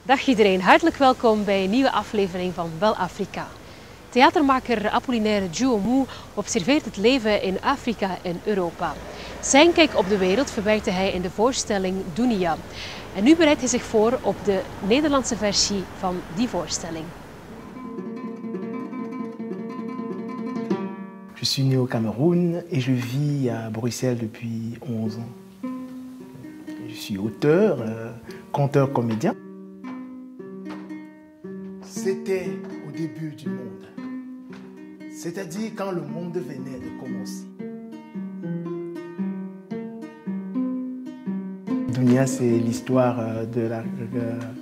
Dag iedereen, hartelijk welkom bij een nieuwe aflevering van Wel Afrika. Theatermaker Apollinaire Djouomou observeert het leven in Afrika en Europa. Zijn kijk op de wereld verwerkte hij in de voorstelling Dunia. En nu bereidt hij zich voor op de Nederlandse versie van die voorstelling. Je suis né au Cameroun et je vis à Bruxelles depuis 11 ans. Je suis auteur, conteur, comédien. C'était au début du monde, c'est-à-dire quand le monde venait de commencer. Dunia, c'est l'histoire de la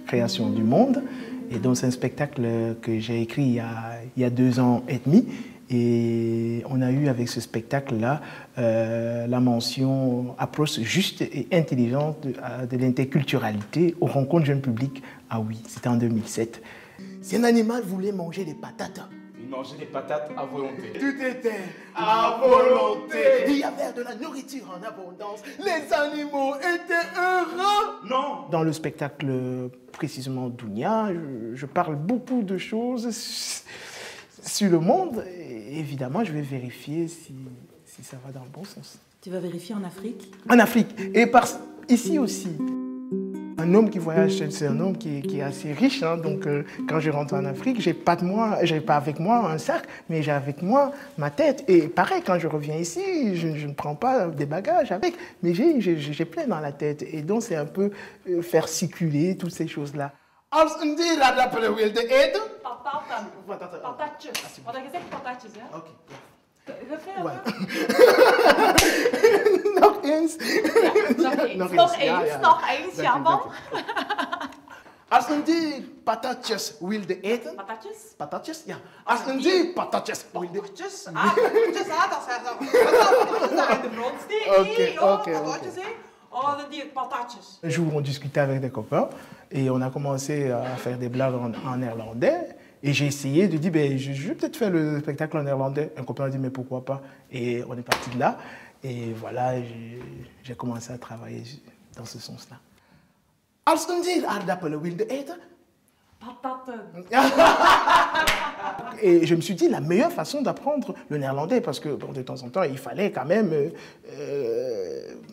création du monde. Et donc c'est un spectacle que j'ai écrit il y a 2 ans et demi. Et on a eu avec ce spectacle-là la mention approche juste et intelligente de l'interculturalité aux rencontres jeunes publics. Ah oui, c'était en 2007. Si un animal voulait manger des patates, il mangeait des patates à volonté. Tout était à volonté. Il y avait de la nourriture en abondance. Les animaux étaient heureux. Non. Dans le spectacle, précisément Dunia, je parle beaucoup de choses sur le monde. Et évidemment, je vais vérifier si ça va dans le bon sens. Tu vas vérifier en Afrique? En Afrique. Et ici aussi. Un homme qui voyage, c'est un homme qui est assez riche. Hein, donc, quand je rentre en Afrique, j'ai pas avec moi un sac, mais j'ai avec moi ma tête. Et pareil, quand je reviens ici, je ne prends pas des bagages avec, mais j'ai plein dans la tête. Et donc, c'est un peu faire circuler toutes ces choses-là. Als een dier dat wilde eten. Pataten. Patatjes. Wat had je gezegd? Patatjes, ja? Oké. Refrein. Nog eens. Nog eens, ja man. Als een dier patatjes wilde eten. Patatjes? Patatjes, ja. Als een dier patatjes wilde eten. Patatjes? Patatjes, dat zijn zo. In de bronsteen. Patatjes, hè. Oh, on dit patatjes. Un jour, on discutait avec des copains et on a commencé à faire des blagues en néerlandais. Et j'ai essayé de dire, ben, je vais peut-être faire le spectacle en néerlandais. Un copain a dit, mais pourquoi pas? Et on est parti de là. Et voilà, j'ai commencé à travailler dans ce sens-là. Als een dier aardappelen wilde eten. Pataten. Et je me suis dit, la meilleure façon d'apprendre le néerlandais, parce que bon, de temps en temps, il fallait quand même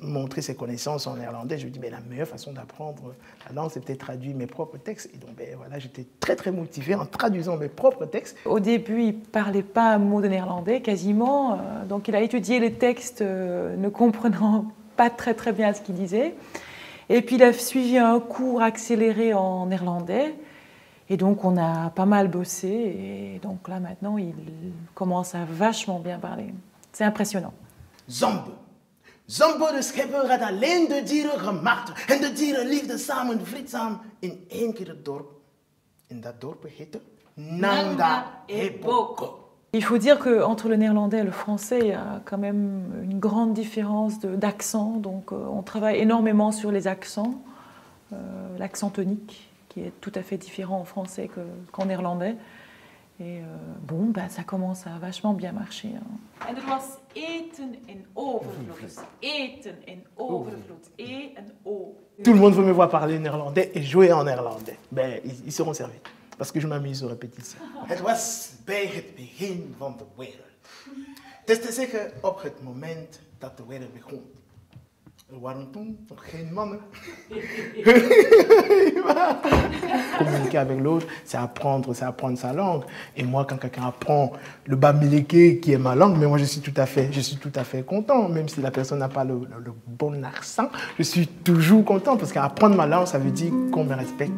montrer ses connaissances en néerlandais. Je me dis, mais la meilleure façon d'apprendre la langue, c'est peut-être traduire mes propres textes. Et donc, ben, voilà, j'étais très, très motivée en traduisant mes propres textes. Au début, il ne parlait pas un mot de néerlandais, quasiment. Donc, il a étudié les textes, ne comprenant pas très, très bien ce qu'il disait. Et puis, il a suivi un cours accéléré en néerlandais. Et donc, on a pas mal bossé. Et donc là, maintenant, il commence à vachement bien parler. C'est impressionnant. Zombo. Zombo de schepper had alleen de dieren gemaakt. En de dieren leefden samen vreedzaam in één keer het dorp. En dat dorp heette Nanda Eboko. Il faut dire qu'entre le néerlandais et le français, il y a quand même une grande différence d'accent. Donc, on travaille énormément sur les accents, l'accent tonique, qui est tout à fait différent en français qu'en néerlandais. Et bon, ben, ça commence à vachement bien marcher. Hein. En er was eten in overvloed. Dus eten in overvloed. E en O. Tout le monde veut me voir parler néerlandais et jouer en néerlandais. Ben, ils seront servis. Parce que je m'amuse aux répétitions. Het was bij het begin van de wereld. Het is te zeggen op het moment dat de wereld begon. Er waren toen nog geen mannen. Communiquer avec l'autre, c'est apprendre sa langue. Et moi, quand quelqu'un apprend le bamileke, qui est ma langue, mais moi je suis tout à fait content, même si la personne n'a pas le bon accent, je suis toujours content parce qu'apprendre ma langue, ça veut dire qu'on me respecte.